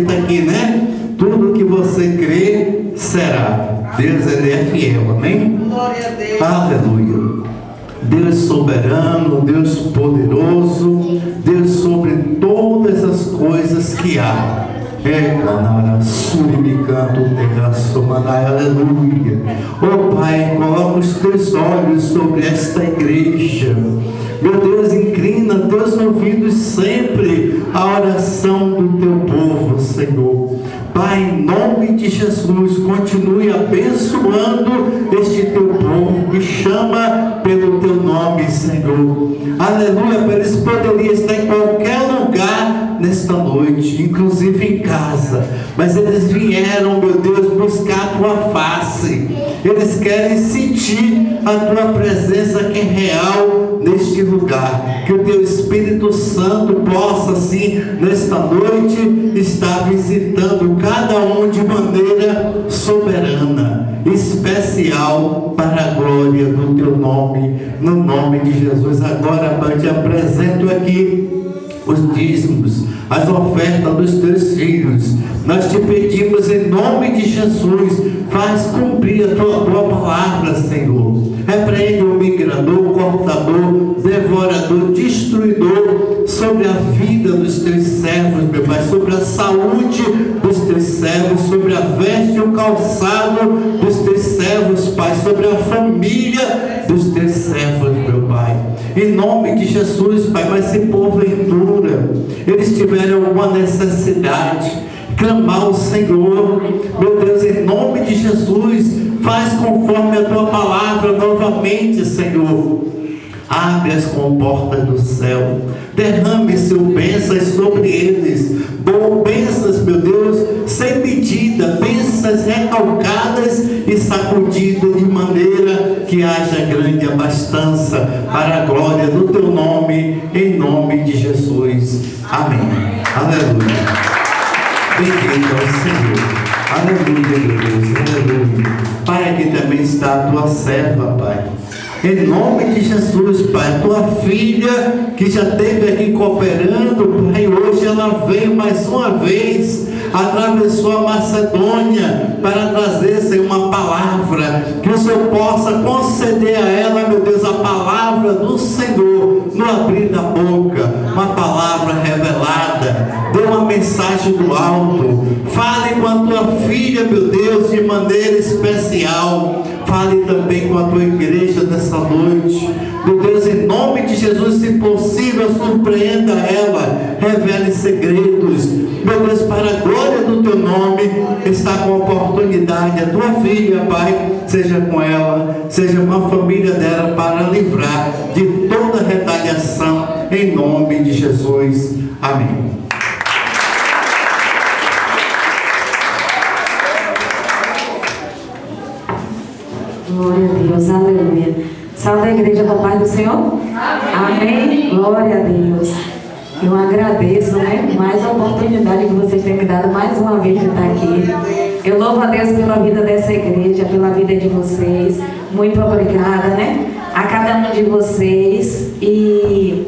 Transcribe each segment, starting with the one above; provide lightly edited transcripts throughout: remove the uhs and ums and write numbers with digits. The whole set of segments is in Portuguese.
aqui, né? Tudo que você crê será. Deus é fiel, amém? Glória a Deus. Aleluia. Deus soberano, Deus poderoso, Deus sobre todas as coisas que há. Aleluia. Oh Pai, coloca os teus olhos sobre esta igreja. Meu Deus, inclina teus ouvidos sempre à oração do teu povo, Senhor. Pai, em nome de Jesus, continue abençoando este teu povo que chama pelo teu nome, Senhor. Aleluia, para eles poderem estar em qualquer lugar nesta noite, inclusive em casa, mas eles vieram, meu Deus, buscar a tua face. Eles querem sentir a tua presença que é real neste lugar. Que o teu Espírito Santo possa, assim, nesta noite, estar visitando cada um de maneira soberana, especial, para a glória do teu nome, no nome de Jesus. Agora, Pai, te apresento aqui os dízimos, as ofertas dos teus filhos. Nós te pedimos em nome de Jesus, faz cumprir a tua palavra, Senhor. Repreende o migrador, o cortador, devorador, destruidor sobre a vida dos teus servos, meu Pai, sobre a saúde dos teus servos, sobre a veste e o calçado dos teus servos, Pai, sobre a família dos teus servos, meu Pai. Em nome de Jesus, Pai, mas se porventura eles tiverem alguma necessidade, clamar ao Senhor, meu Deus, em nome de Jesus, faz conforme a tua palavra novamente, Senhor. Abre as comportas do céu, derrame seu bênçãos sobre eles, bênçãos, meu Deus, sem medida, bênçãos recalcadas e sacudidas de maneira que haja grande abastança para a glória do teu nome, em nome de Jesus. Amém. Aleluia. Bendito é o Senhor. Aleluia, meu Deus. Aleluia. Pai, aqui também está a tua serva, Pai. Em nome de Jesus, Pai, tua filha que já esteve aqui cooperando, Pai, hoje ela veio mais uma vez, atravessou a Macedônia para trazer, Senhor, uma palavra, que o Senhor possa conceder a ela, meu Deus, a palavra do Senhor, no abrir da boca, uma palavra revelada, dê uma mensagem do alto, fale com a tua filha, meu Deus, de maneira especial. Fale também com a tua igreja nessa noite. Meu Deus, em nome de Jesus, se possível, surpreenda ela, revele segredos. Meu Deus, para a glória do teu nome, está com a oportunidade. A tua filha, Pai, seja com ela, seja com a família dela, para livrar de toda retaliação, em nome de Jesus. Amém. Glória a Deus, aleluia. Salve a igreja do Pai do Senhor. Amém. Glória a Deus. Eu agradeço, né, mais a oportunidade que vocês têm me dado mais uma vez de estar aqui. Eu louvo a Deus pela vida dessa igreja, pela vida de vocês. Muito obrigada, né, a cada um de vocês. E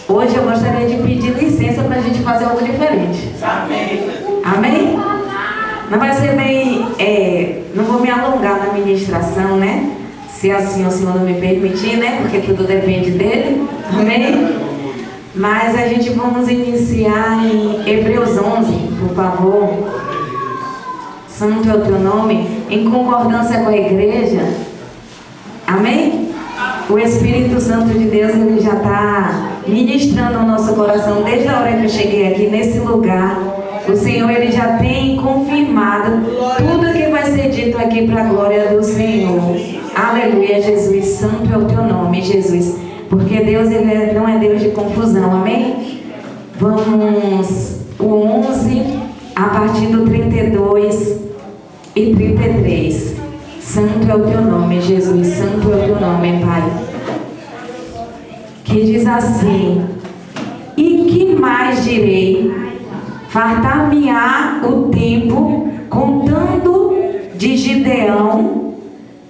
hoje eu gostaria de pedir licença para a gente fazer algo diferente. Amém. Amém? Não vai ser bem, não vou me alongar na ministração, né? Se assim o Senhor não me permitir, né? Porque tudo depende dele. Amém? Mas a gente vamos iniciar em Hebreus 11, por favor. Santo é o teu nome, em concordância com a igreja. Amém? O Espírito Santo de Deus, ele já está ministrando ao nosso coração desde a hora que eu cheguei aqui nesse lugar. O Senhor, ele já tem confirmado tudo que vai ser dito aqui para a glória do Senhor. Aleluia, Jesus. Santo é o teu nome, Jesus. Porque Deus, ele não é Deus de confusão. Amém? Vamos, o 11, a partir do 32 e 33. Santo é o teu nome, Jesus. Santo é o teu nome, Pai. Que diz assim: e que mais direi? Fartar-me-á o tempo contando de Gideão.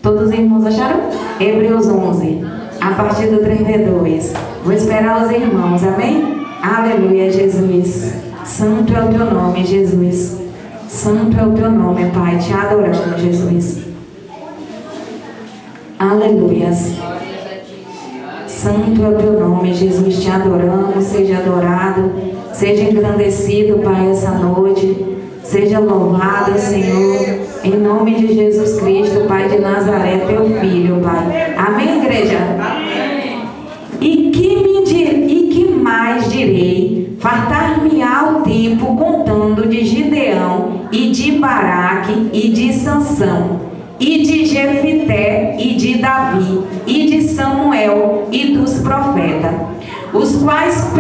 Todos os irmãos acharam? Hebreus 11, a partir do 32. Vou esperar os irmãos, amém? Aleluia, Jesus. Santo é o teu nome, Jesus. Santo é o teu nome, Pai. Te adoramos, Jesus. Aleluias. Santo é o teu nome, Jesus. Te adoramos. Seja adorado. Seja engrandecido, Pai, essa noite. Seja louvado, Senhor. Em nome de Jesus Cristo, Pai de Nazaré, teu Filho, Pai. Amém, igreja? Amém. E que mais direi? Fartar-me-á o tempo contando de Gideão e de Baraque e de Sansão e de Jefité e de Davi e de Samuel e dos profetas, os quais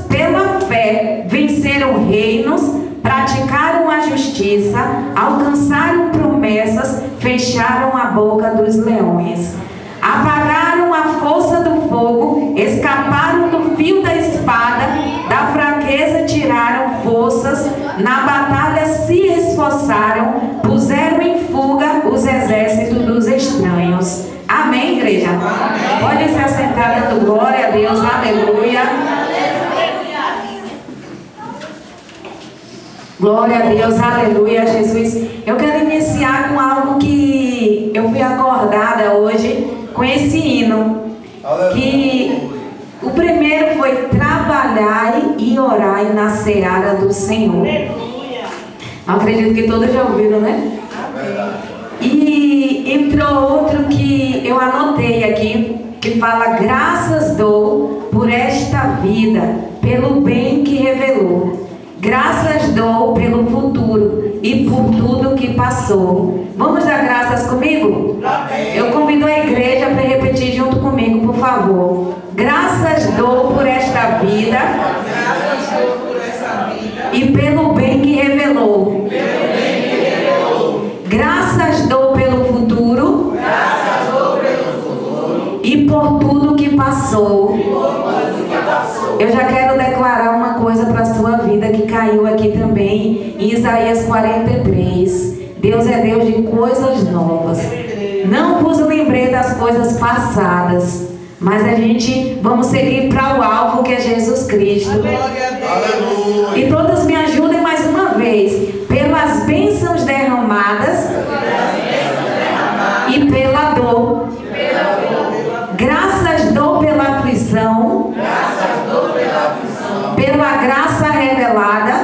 pela fé venceram reinos, praticaram a justiça, alcançaram promessas, fecharam a boca dos leões, apagaram a força do fogo, escaparam do fio da espada, da fraqueza tiraram forças, na batalha se esforçaram, puseram em fuga os exércitos dos estranhos. Amém, igreja? Amém. Pode se assentar dando glória a Deus, aleluia. Glória a Deus, aleluia, Jesus. Eu quero iniciar com algo que eu fui acordada hoje, com esse hino. Que o primeiro foi trabalhar e orar na seara do Senhor. Acredito que todos já ouviram, né? E entrou outro que eu anotei aqui, que fala: graças dou por esta vida, pelo bem que revelou. Graças dou pelo futuro e por tudo que passou. Vamos dar graças comigo? Amém. Eu convido a igreja para repetir junto comigo, por favor. Graças dou por esta vida, e pelo bem que revelou. Graças dou pelo futuro, e por tudo que passou. Eu já quero declarar uma coisa para a sua vida que caiu aqui também em Isaías 43. Deus é Deus de coisas novas. Não vos lembrei das coisas passadas, mas a gente vamos seguir para o alvo, que é Jesus Cristo. Aleluia. E todos me ajudem mais uma vez. Pelas bênçãos derramadas e pela dor. Graças dou pela aflição, pela graça revelada,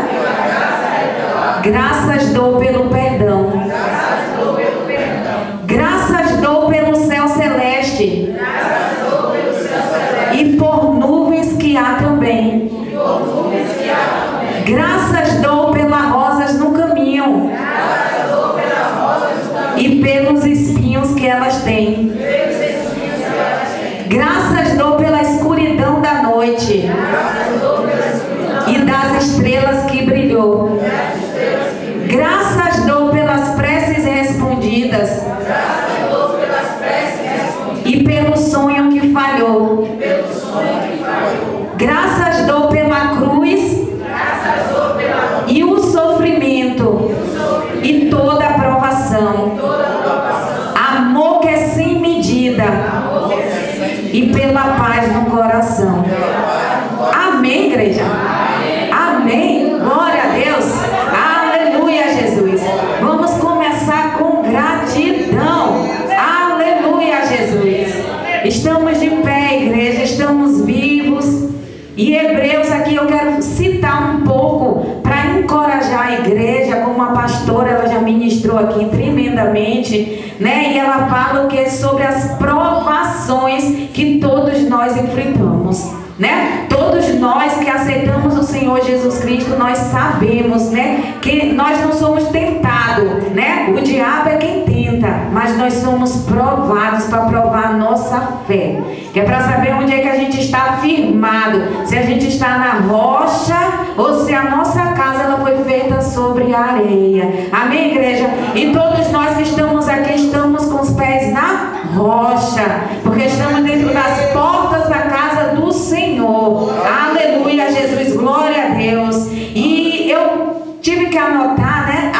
graças dou pelo perdão, graças dou pelo céu celeste, e por nuvens que há também, graças dou pelas rosas no caminho, e pelos espinhos que elas têm. Graças dou pela escuridão da noite e das estrelas que brilhou. Graças dou pelas preces respondidas e pelo sonho que falhou. Graças dou pela cruz e o sofrimento e toda a provação. Amor que é sem medida e pela paz no coração. Amém, igreja? Amém. Glória a Deus. Aleluia, Jesus. Vamos começar com gratidão. Aleluia, Jesus. Estamos de pé, igreja. Estamos vivos. E Hebreus aqui eu quero citar um pouco para encorajar a igreja, como a pastora, ela já ministrou aqui tremendamente, né? E ela fala o que sobre as provações que todos nós enfrentamos, né? Todos nós que aceitamos o Senhor Jesus Cristo, nós sabemos, né, que nós não somos tentados, né? O diabo é quem tenta, mas nós somos provados para provar a nossa fé, que é para saber onde é que a gente está firmado, se a gente está na rocha ou se a nossa casa ela foi feita sobre a areia. Amém, igreja? E todos nós que estamos aqui estamos com os pés na rocha, porque estamos dentro das portas da casa do Senhor. Aleluia, Jesus, glória a Deus. E eu tive que anotar, né?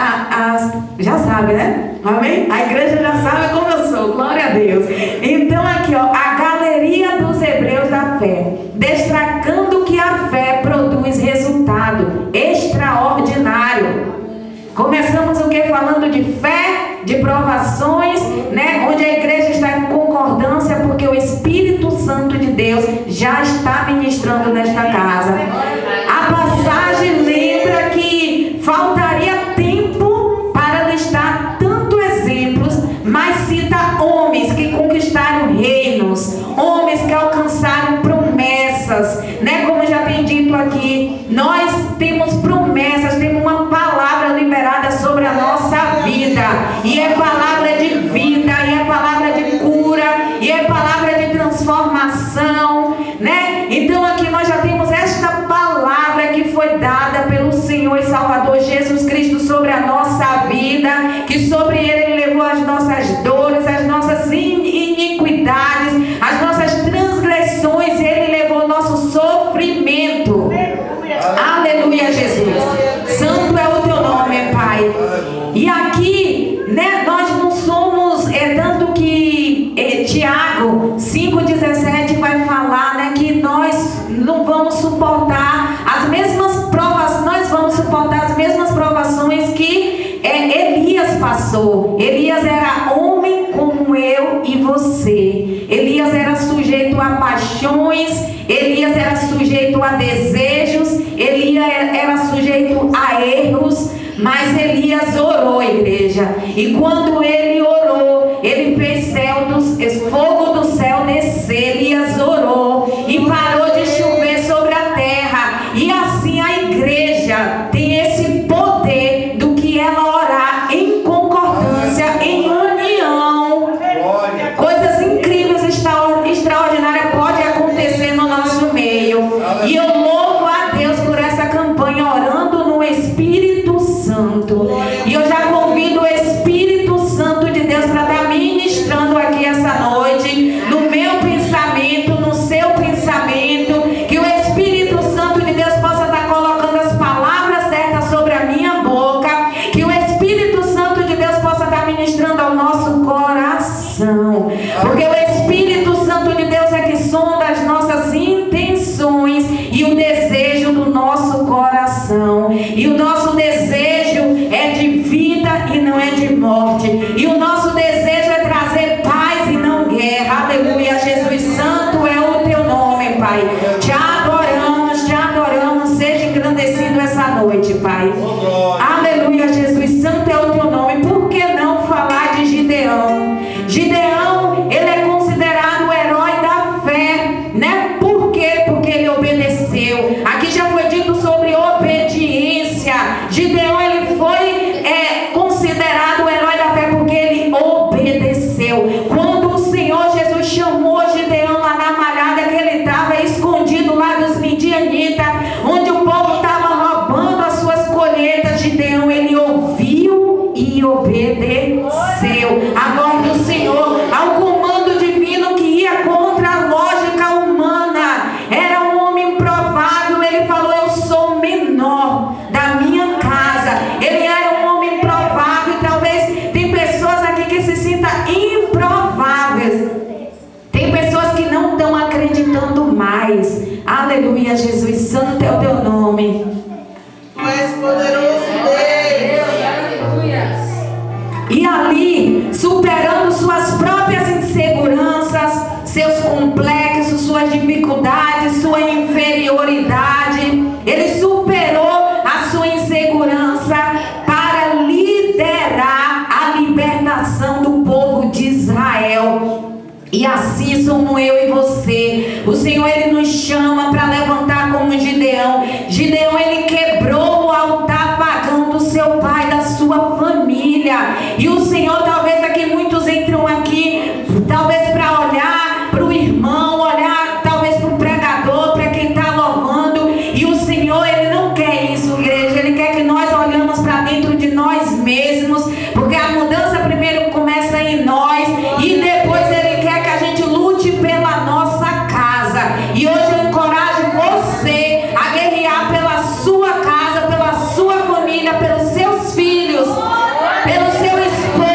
Já sabe, né? Amém? A igreja já sabe como eu sou, glória a Deus. Então aqui, ó, a galeria dos Hebreus da fé, destacando que a fé produz resultado Começamos o que? Falando de fé, de provações, né? Onde a igreja está em concordância, porque o Espírito Santo de Deus já está ministrando nesta casa. A passagem lembra que faltaria tempo para listar tantos exemplos, mas cita homens que conquistaram reinos, homens que alcançaram promessas, né? Como já tem dito aqui, nós temos promessas, temos uma palavra liberada sobre a nossa vida, e é palavra de vida, e é palavra de cura, e é palavra de transformação, né? Então aqui nós já temos esta palavra que foi dada pelo Senhor e Salvador Jesus Cristo sobre a nossa vida, que sobre Ele levou as nossas dores, as nossas iniquidades, as nossas transgressões, Ele levou o nosso sofrimento. Aleluia, Jesus. Santo é o teu nome, Pai. E aqui, né, nós não somos, tanto que Tiago 5,17 vai falar, né, que nós não vamos suportar as mesmas provas, nós vamos suportar as mesmas provações que Elias passou. Elias era homem como eu e você. Elias era sujeito a paixões, Elias era sujeito a desejos, Elias era sujeito a erros, mas Elias orou, igreja. E quando ele orou, ele fez fogo do céu descer. Elias orou e parou de chover sobre a terra. E assim a igreja tem esse poder do que ela orar em concordância, em união. Coisas incríveis, extraordinárias podem acontecer no nosso meio. E eu louvo a Deus por essa campanha Orando no Espírito Santo. E eu já convido o Espírito Santo de Deus para estar ministrando aqui essa noite, no meu pensamento, no seu pensamento, que o Espírito Santo de Deus possa estar colocando as palavras certas sobre a minha boca, que o Espírito Santo de Deus possa estar ministrando ao nosso coração, porque o Espírito Santo de Deus é que sonda as nossas intenções e o desejo do nosso coração. E o nosso desejo é de vida e não é de morte. E o nosso desejo é trazer paz e não guerra. Aleluia, Jesus. Santo é o teu nome, Pai. Te adoramos, seja engrandecido essa noite, Pai. Aleluia, Jesus. Santo é o teu nome. Por que não falar de Gideão? Gideão, ele é considerado o herói da fé, né? Por quê? Porque ele obedeceu. Aqui já foi dito sobre obediência. Gideão, ele foi considerado o herói da fé porque ele obedeceu. Quando o Senhor Jesus chamou Gideão lá na malhada que ele estava escondido lá dos midianitas, onde o povo estava roubando as suas colheitas, Gideão, ele ouviu e obedeceu a voz do Senhor, ao comando divino que ia contra a lógica humana. Era um homem improvável. Ele falou: eu sou o menor da minha casa. Ele era um homem improvável. E talvez tem pessoas aqui que se sintam improváveis. Tem pessoas que não estão acreditando mais. Aleluia, Jesus. Santo é o teu nome. Tu és poderoso, Deus. E ali, superando suas próprias inseguranças, seus complexos, suas dificuldades, sua inferioridade, ele superou a sua insegurança para liderar a libertação do povo de Israel. E assim somos eu e você. O Senhor, ele nos chama para levantar como Gideão. Gideão, ele quebrou o altar pagão do seu pai, da sua família. E o Senhor, talvez aqui muitos entram aqui, talvez para olhar para o irmão, olhar talvez para o pregador, para quem está louvando. E o Senhor, ele não quer isso, igreja. Ele quer que nós olhamos para dentro de nós mesmos, porque a mudança primeiro começa em nós e depois ele quer que a gente lute pela nossa casa. E hoje eu encorajo você a guerrear pela sua casa, pela sua família, pelos seus filhos, pelo seu esposo.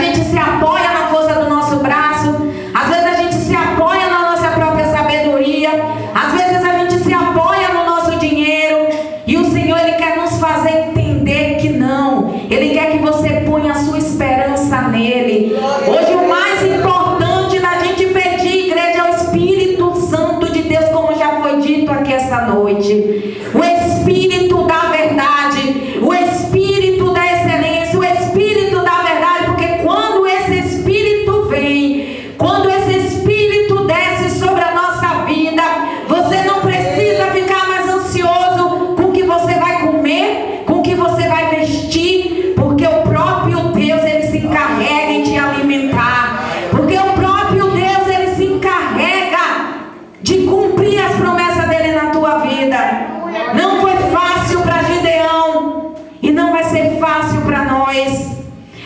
gente se apoia na força do nosso braço, às vezes a gente se apoia na nossa própria sabedoria, às vezes a gente se apoia no nosso dinheiro, e o Senhor, Ele quer nos fazer entender que não. Ele quer que você ponha a sua esperança nele. Hoje o mais importante da gente pedir, igreja, é o Espírito Santo de Deus, como já foi dito aqui esta noite. O Espírito da verdade, o Espírito da excelência, o Espírito da verdade, porque quando esse Espírito vem, quando esse Espírito desce sobre a nossa vida, você não precisa ficar mais ansioso com o que você vai comer, com o que você vai vestir, porque o próprio Deus, Ele se encarrega em te alimentar, porque o próprio Deus, Ele se encarrega de cumprir as promessas dele na tua vida. Não foi fácil para Gideão e não vai ser fácil para nós.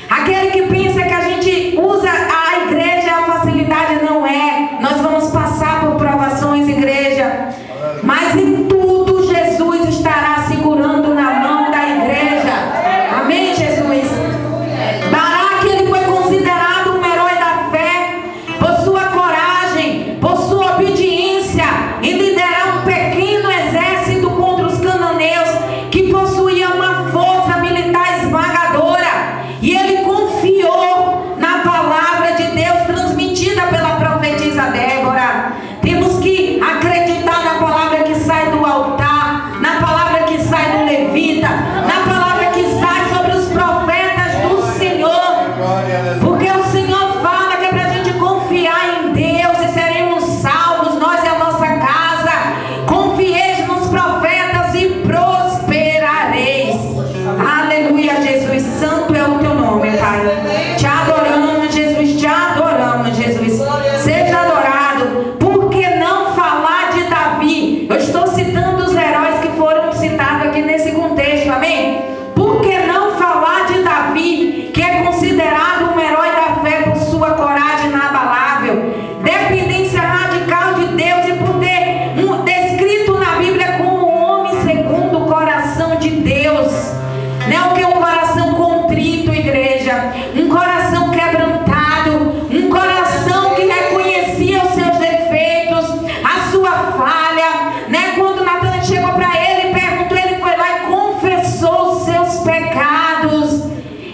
Aquele que pensa que a gente usa a igreja, a facilidade, não é. Nós vamos passar por provações, igreja, mas em tudo Jesus estará segurando na mão da igreja. Amém, Jesus? Baraque, ele foi considerado um herói da fé por sua coragem, por sua obediência em liderar um pequeno exército contra os cananeus que possuía uma força militar esmagadora, e ele confiou na palavra de Deus transmitida pela profetisa Débora. Temos que acreditar na palavra que sai do altar, na palavra que sai do levita, na palavra que sai sobre os profetas do Senhor, porque o Senhor fala que é para a gente confiar em Deus e seremos salvos, nós e a nossa casa. Confieis nos profetas e prosperareis. Aleluia, Jesus. Santo é o teu nome, Pai. Te adoramos, Jesus. Te adoramos, Jesus. Seja adorado. Por que não falar de Davi? Eu estou citando os heróis que foram citados aqui nesse contexto, amém? Por que não falar de Davi, que é considerado um herói da fé por sua coragem inabalável, dependência radical de Deus, e por ter descrito na Bíblia como um homem segundo o coração de Deus? Não é o que? Um coração contrito, igreja, um coração quebrantado, um coração que reconhecia os seus defeitos, a sua falha, né? Quando Natan chegou para ele e perguntou, ele foi lá e confessou os seus pecados.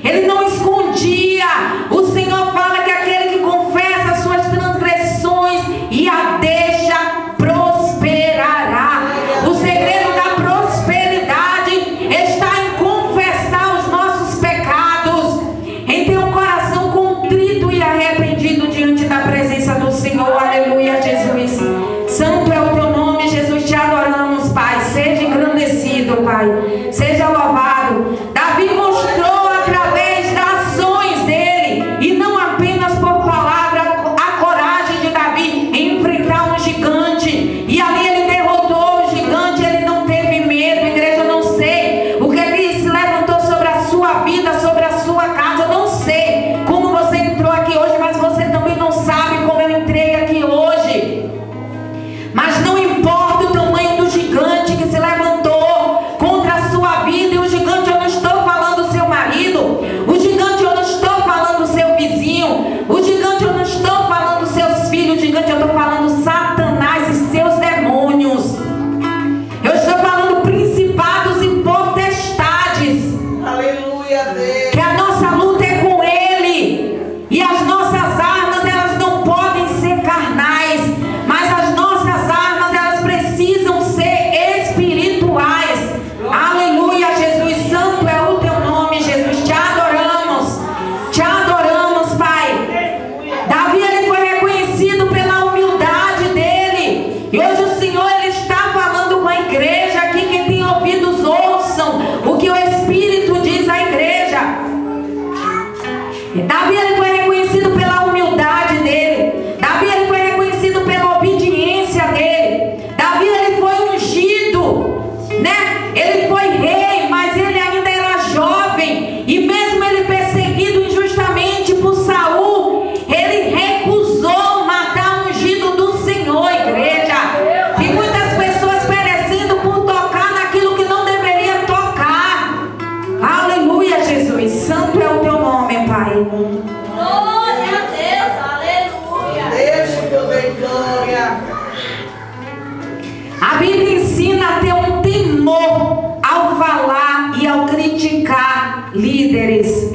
Ele não escondia. O Senhor fala que aquele que confessa as suas transgressões e a deixa, prosperará. O segredo da prosperidade está em confessar os nossos pecados, em ter um coração contrito e arrependido diante da presença do Senhor. Aleluia, Jesus. Santo é o teu nome, Jesus. Te adoramos, Pai. Seja engrandecido, Pai. Seja louvado. Davi mostrou através das ações dele, e não apenas por palavra, a coragem de Davi em enfrentar um gigante. E ali ele derrotou o gigante, ele não teve medo. Igreja, eu não sei o que ele se levantou sobre a sua vida, sobre a sua casa. Eu não sei como você entrou aqui hoje, mas você também não sabe como eu entrei aqui hoje. Mas não importa o tamanho do gigante que se levantou contra a sua vida. E o gigante, eu não estou falando do seu marido, o gigante, eu não estou falando do seu vizinho, o gigante, eu não estou falando dos seus filhos, o gigante, eu estou falando Satanás e seus demônios. Eu estou falando principados e potestades. Aleluia, Deus. Que a nossa luta é com ele, e as nossas armas, elas não podem ser carnais, mas as nossas armas, elas precisam ser espirituais. Aleluia, Jesus. Santo é o teu nome, Jesus. Te adoramos, Pai. Davi, ele foi reconhecido pela humildade dele, e hoje o Senhor, ele está falando com a igreja aqui. Quem tem ouvidos, ouçam o que o Espírito diz à igreja. Davi, ele foi reconhecido pela humildade dele. Davi, ele foi reconhecido pela obediência dele. Davi, ele foi ungido, né? Ele foi rei, mas ele ainda era jovem, e mesmo ele perseguido injustamente por Saul, ele recusou matar o ungido do Senhor, igreja. Tem muitas pessoas perecendo por tocar naquilo que não deveria tocar. Aleluia, Jesus. Santo é o teu nome, Pai. Bíblia ensina a ter um temor ao falar e ao criticar líderes.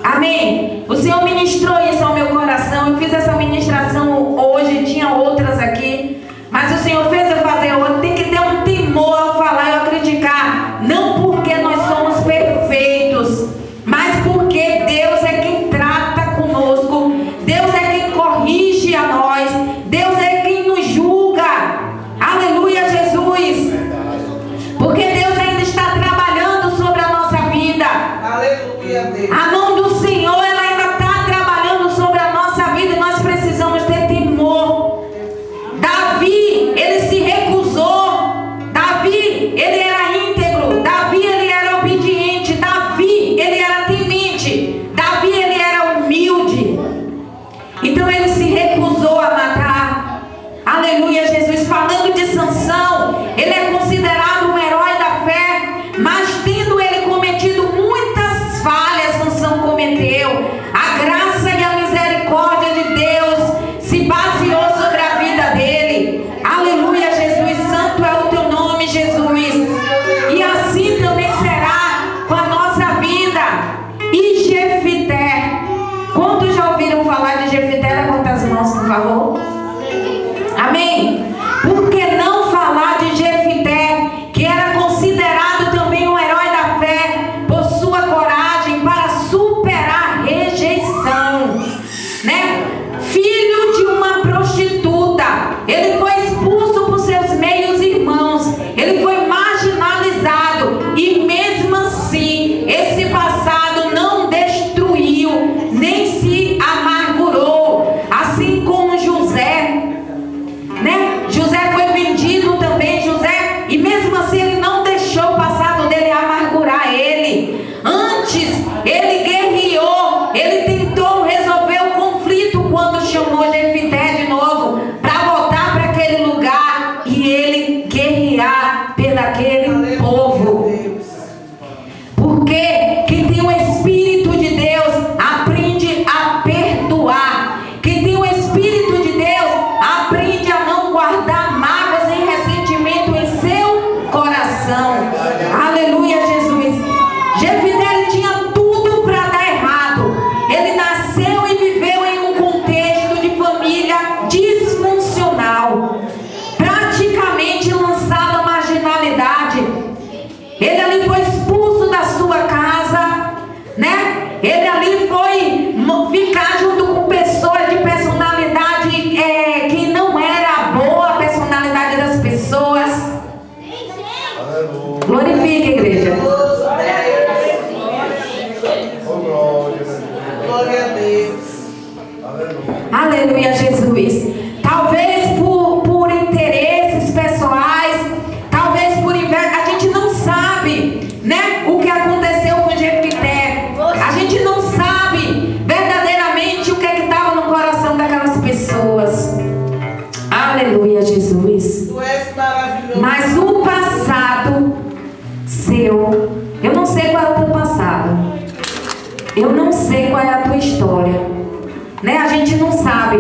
Amém? O Senhor ministrou isso ao meu coração. Eu fiz essa ministração hoje, tinha outras aqui, mas o Senhor fez eu fazer outra. Tem que ter um temor ao falar e ao criticar, não porque nós somos perfeitos, mas porque Deus é quem trata conosco, Deus é quem corrige a nós, Deus é quem nos julga. Aleluia, Jesus. Porque Deus ainda está trabalhando sobre a nossa vida. Aleluia, Deus. A mão do Senhor, ela ainda está trabalhando sobre a nossa vida e nós precisamos ter temor. Davi, ele se recusou. Davi, ele era íntegro. Davi, ele era obediente. Davi, ele era temente. Davi, ele era humilde. Então ele se recusou a matar. Aleluia, Jesus. Falando de Sansão, ele é considerado um herói da fé, mas tendo ele cometido muitas falhas, Sansão cometeu. A graça e a misericórdia de Deus se baseou sobre a vida dele. Aleluia, Jesus. Santo é o teu nome, Jesus. E assim também será com a nossa vida. E Jefité. Quantos já ouviram falar de Jefité? Levanta as mãos, por favor. Amém? Por que não falar de Jefité, que era considerado também um herói da fé por sua coragem para superar a rejeição, né? Filho de uma prostituta, ele foi expulso por seus meios irmãos, ele foi marginalizado e mesmo assim esse passado não destruiu, nem se amargurou, assim como José, né? José foi vendido também, José, e mesmo assim ele não deixou o passado dele amargurar ele. Antes, ele guerreou, ele tentou resolver o conflito quando chamou Jefité de novo para voltar para aquele lugar e ele guerrear pelaquele povo. Porque quem tem o Espírito de Deus aprende a perdoar. Quem tem o Espírito de Deus aprende a não guardar mágoas e ressentimento em seu coração. Aleluia, Jesus. Jefité, ele tinha tudo para dar errado. Ele nasceu e viveu em um contexto de família disfuncional, praticamente lançado à marginalidade. Ele ali foi expulso da sua casa, né? Ele ali foi ficar junto com pessoas de personalidade que não era boa a personalidade das pessoas. Glorifique, igreja. Glória a Deus. Aleluia, Jesus. Talvez por interesses pessoais, talvez por inveja, a gente não sabe, né, o que aconteceu com Jefité. A gente não sabe verdadeiramente o que estava no coração daquelas pessoas. Aleluia, Jesus. Tu és maravilhoso. Mas o passado seu, eu não sei qual é o teu passado, eu não sei qual é a tua história, né? A gente não sabe.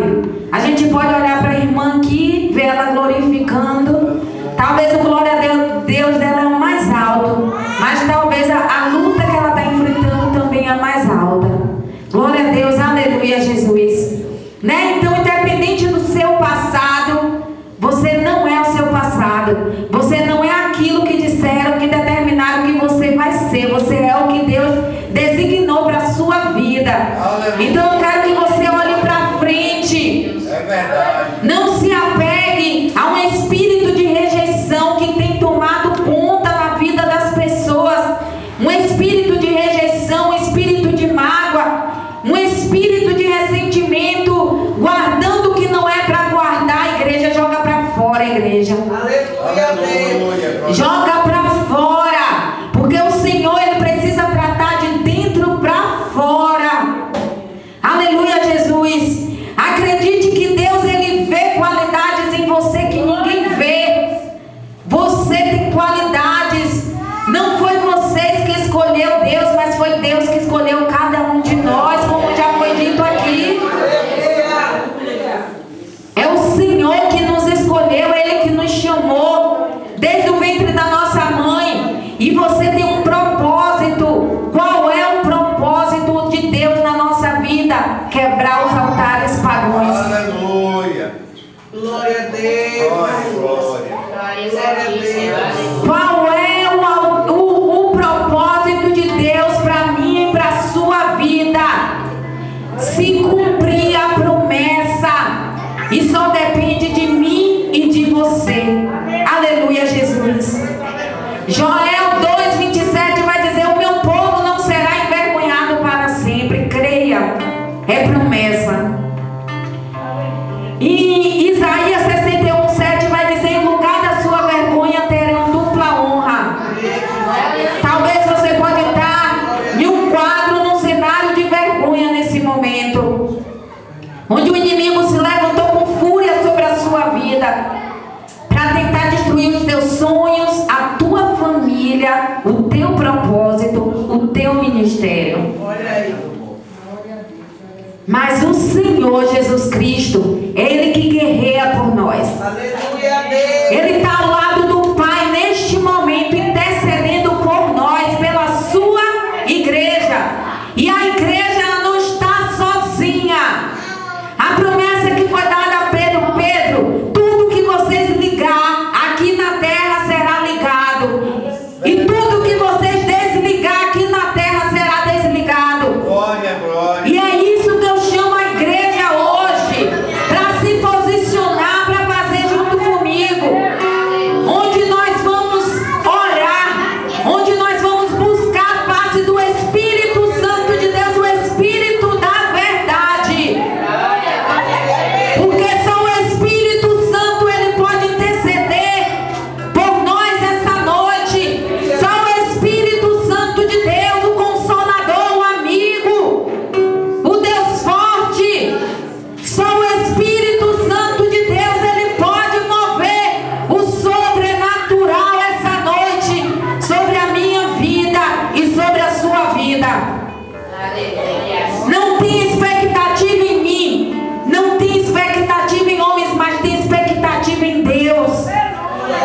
A gente pode olhar para a irmã aqui, ver ela glorificando. Talvez o glória a Deus dela é o mais alto, mas talvez a luta que ela está enfrentando também é a mais alta. Glória a Deus, aleluia, Jesus, né? Então, independente do seu passado, você não é o seu passado. Você não é aquilo que disseram, que determinaram que você vai ser. Você é o que Deus designou para a sua vida. Então eu quero que você olhe para frente. É verdade. Não se apegue a um espírito de rejeição que tem tomado conta na vida das pessoas. Um espírito de rejeição, um espírito de mágoa, um espírito de ressentimento, guardando o que não é para guardar. A igreja joga para fora, a igreja. Aleluia, Deus. Joga para fora, porque o Senhor, ele precisa tratar de dentro para fora. Aleluia, Jesus. Acredite que Deus, ele vê qualidades em você que ninguém vê. Você tem qualidades. Não foi vocês que escolheu Deus, mas foi Deus que escolheu cada um de nós, como já foi dito aqui. É o Senhor que nos escolheu, ele que nos chamou. quebrar os altares pagãos. Aleluia. Glória a Deus. Glória. Glória a Deus. Qual é o propósito de Deus para mim e para a sua vida? Se cumprir a promessa, e só depende de mim e de você. Aleluia, Jesus. Joel 2:27 vai dizer: o meu povo não será envergonhado para sempre. Creia, é promessa. E Isaías 61:7 vai dizer: em lugar da sua vergonha terão dupla honra. Talvez você pode estar em um quadro, num cenário de vergonha nesse momento, onde o inimigo se levantou com fúria sobre a sua vida para tentar destruir os teus sonhos, a tua família, o teu propósito, o teu ministério. Olha aí. Mas o Senhor Jesus Cristo, Ele que guerreia por nós. Aleluia a Deus. Ele está ao lado do Pai neste momento, intercedendo por nós, pela sua igreja. E a igreja, ela não está sozinha. A promessa que foi dada a Pedro: Pedro, tudo que vocês ligar aqui na terra será ligado, e tudo que vocês desligar aqui na terra será desligado. Glória, glória. E é isso que eu chamo a igreja hoje, para se posicionar, para fazer junto comigo, onde nós vamos orar, onde nós vamos buscar a face do Espírito Santo de Deus, o Espírito da verdade. Porque só o Espírito Santo, ele pode interceder por nós essa noite. Só o Espírito Santo de Deus, o Consolador, o amigo, o Deus forte. Só o Espírito Santo de Deus, ele pode mover o sobrenatural essa noite sobre a minha vida e sobre a sua vida. Não tem expectativa em mim, não tem expectativa em homens, mas tem expectativa em Deus,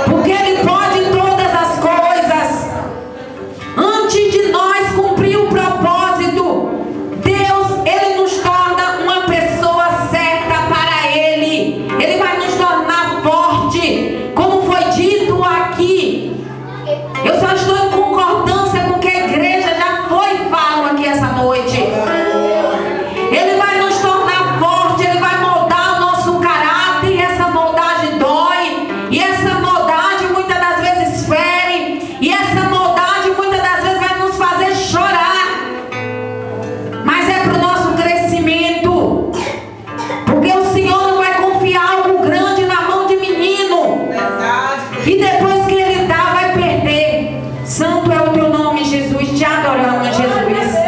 porque Ele pode todas as coisas. Antes de nós cumprir o propósito, Deus, Ele nos torna uma pessoa certa para Ele. Ele vai nos tornar forte, como foi dito aqui. Eu só estou em concordância com o que a igreja já foi e fala aqui essa noite. Ele vai nos tornar forte, Ele vai moldar o nosso caráter, e essa moldagem dói, e essa moldagem muitas das vezes fere, e essa moldagem muitas das vezes vai nos fazer chorar, mas é para o nosso crescimento, porque o Senhor não vai confiar algo grande na mão de menino, Verdade. e depois que Ele dá, vai perder. Santo é o teu nome, Jesus, te adoramos, Jesus.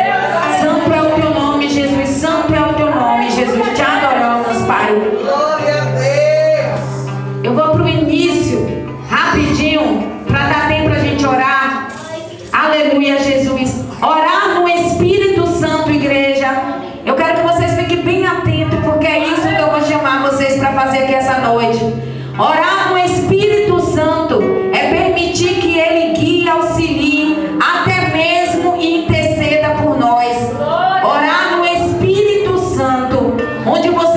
Santo é o teu nome, Jesus, santo é o teu nome, Jesus, te adoramos, Pai. Glória a Deus. Eu vou para o início, rapidinho, para dar tempo para a gente orar. Aleluia, Jesus. Orar no Espírito Santo, igreja. Eu quero que vocês fiquem bem atentos, porque é isso que eu vou chamar vocês para fazer aqui essa noite. Orar no Espírito Santo é permitir que Ele guie, auxilie, até mesmo interceda por nós. Orar no Espírito Santo, onde você